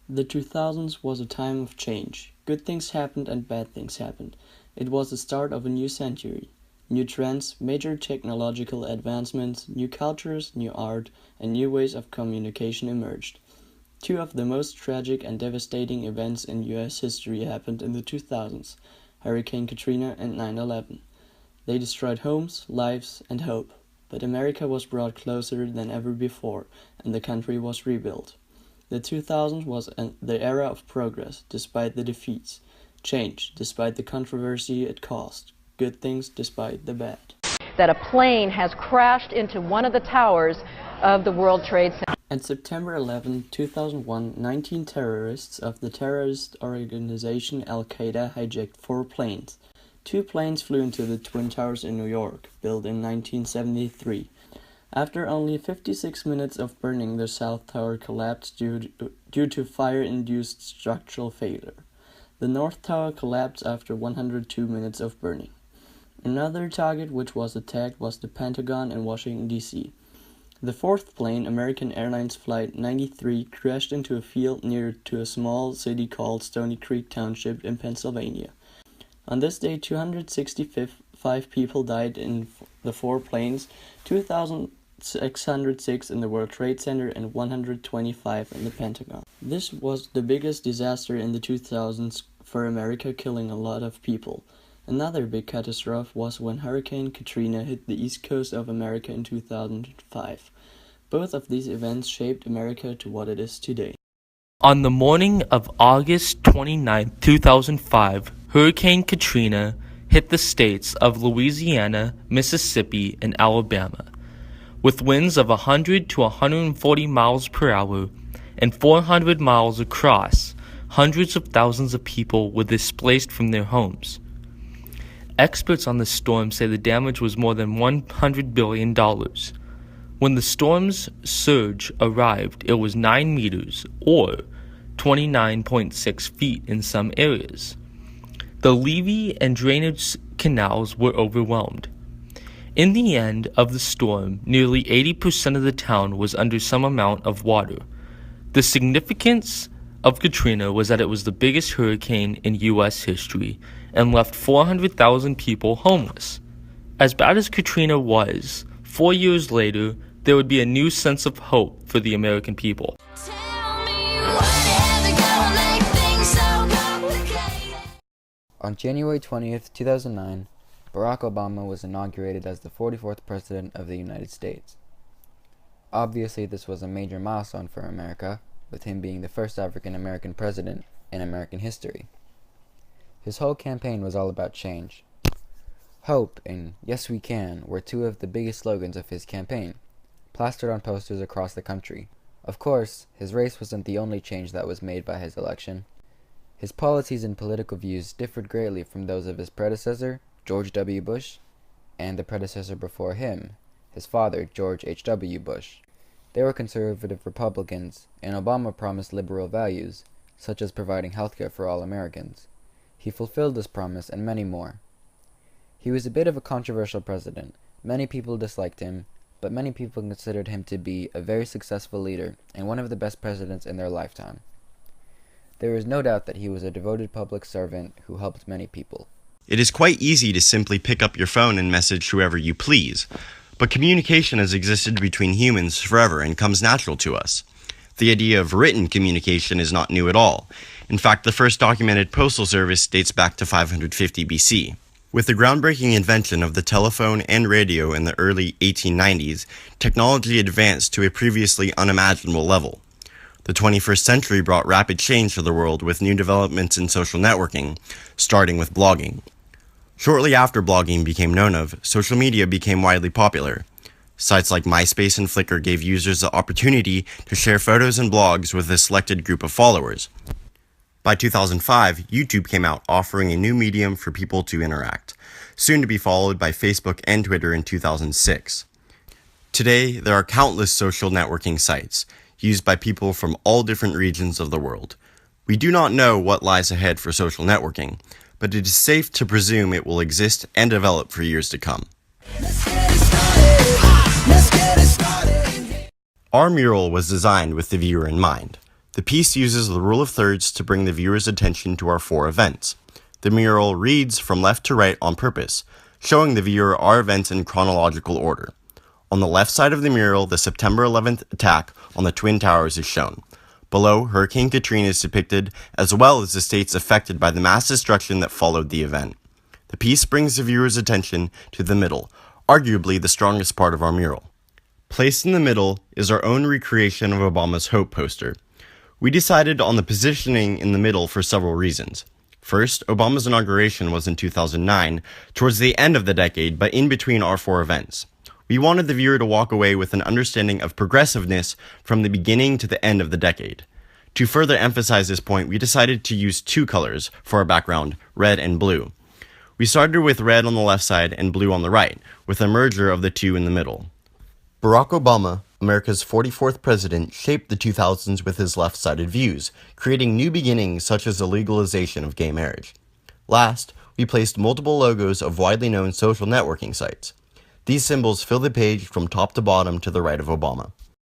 The 2000s was a time of change. Good things happened and bad things happened. It was the start of a new century. New trends, major technological advancements, new cultures, new art, and new ways of communication emerged. Two of the most tragic and devastating events in US history happened in the 2000s, Hurricane Katrina and 9/11. They destroyed homes, lives, and hope. But America was brought closer than ever before, and the country was rebuilt. The 2000s was the era of progress, despite the defeats, change, despite the controversy it caused, good things despite the bad. That a plane has crashed into one of the towers of the World Trade Center. On September 11, 2001, 19 terrorists of the terrorist organization Al-Qaeda hijacked 4 planes. 2 planes flew into the Twin Towers in New York, built in 1973. After only 56 minutes of burning, the South Tower collapsed due to fire-induced structural failure. The North Tower collapsed after 102 minutes of burning. Another target which was attacked was the Pentagon in Washington, D.C. The 4th plane, American Airlines Flight 93, crashed into a field near to a small city called Stony Creek Township in Pennsylvania. On this day, 265 people died in the 4 planes, 2,606 in the World Trade Center, and 125 in the Pentagon. This was the biggest disaster in the 2000s for America, killing a lot of people. Another big catastrophe was when Hurricane Katrina hit the east coast of America in 2005. Both of these events shaped America to what it is today. On the morning of August 29, 2005, Hurricane Katrina hit the states of Louisiana, Mississippi, and Alabama. With winds of 100 to 140 miles per hour and 400 miles across, hundreds of thousands of people were displaced from their homes. Experts on the storm say the damage was more than $100 billion. When the storm's surge arrived, it was 9 meters, or 29.6 feet in some areas. The levee and drainage canals were overwhelmed. In the end of the storm, nearly 80% of the town was under some amount of water. The significance of Katrina was that it was the biggest hurricane in U.S. history and left 400,000 people homeless. As bad as Katrina was, 4 years later, there would be a new sense of hope for the American people. On January 20th, 2009, Barack Obama was inaugurated as the 44th President of the United States. Obviously, this was a major milestone for America, with him being the first African-American president in American history. His whole campaign was all about change. Hope and Yes We Can were 2 of the biggest slogans of his campaign, plastered on posters across the country. Of course, his race wasn't the only change that was made by his election. His policies and political views differed greatly from those of his predecessor, George W. Bush, and the predecessor before him, his father, George H.W. Bush. They were conservative Republicans, and Obama promised liberal values, such as providing healthcare for all Americans. He fulfilled this promise and many more. He was a bit of a controversial president. Many people disliked him, but many people considered him to be a very successful leader and one of the best presidents in their lifetime. There is no doubt that he was a devoted public servant who helped many people. It is quite easy to simply pick up your phone and message whoever you please, but communication has existed between humans forever and comes natural to us. The idea of written communication is not new at all. In fact, the first documented postal service dates back to 550 BC. With the groundbreaking invention of the telephone and radio in the early 1890s, technology advanced to a previously unimaginable level. The 21st century brought rapid change to the world with new developments in social networking, starting with blogging. Shortly after blogging became known of, social media became widely popular. Sites like MySpace and Flickr gave users the opportunity to share photos and blogs with a selected group of followers. By 2005, YouTube came out, offering a new medium for people to interact, soon to be followed by Facebook and Twitter in 2006. Today, there are countless social networking sites, used by people from all different regions of the world. We do not know what lies ahead for social networking, but it is safe to presume it will exist and develop for years to come. Our mural was designed with the viewer in mind. The piece uses the rule of thirds to bring the viewer's attention to our 4 events. The mural reads from left to right on purpose, showing the viewer our events in chronological order. On the left side of the mural, the September 11th attack on the Twin Towers is shown. Below, Hurricane Katrina is depicted, as well as the states affected by the mass destruction that followed the event. The piece brings the viewer's attention to the middle, arguably the strongest part of our mural. Placed in the middle is our own recreation of Obama's Hope poster. We decided on the positioning in the middle for several reasons. First, Obama's inauguration was in 2009, towards the end of the decade, but in between our 4 events. We wanted the viewer to walk away with an understanding of progressiveness from the beginning to the end of the decade. To further emphasize this point, we decided to use 2 colors for our background, red and blue. We started with red on the left side and blue on the right, with a merger of the 2 in the middle. Barack Obama, America's 44th president, shaped the 2000s with his left-sided views, creating new beginnings such as the legalization of gay marriage. Last, we placed multiple logos of widely known social networking sites. These symbols fill the page from top to bottom to the right of Obama.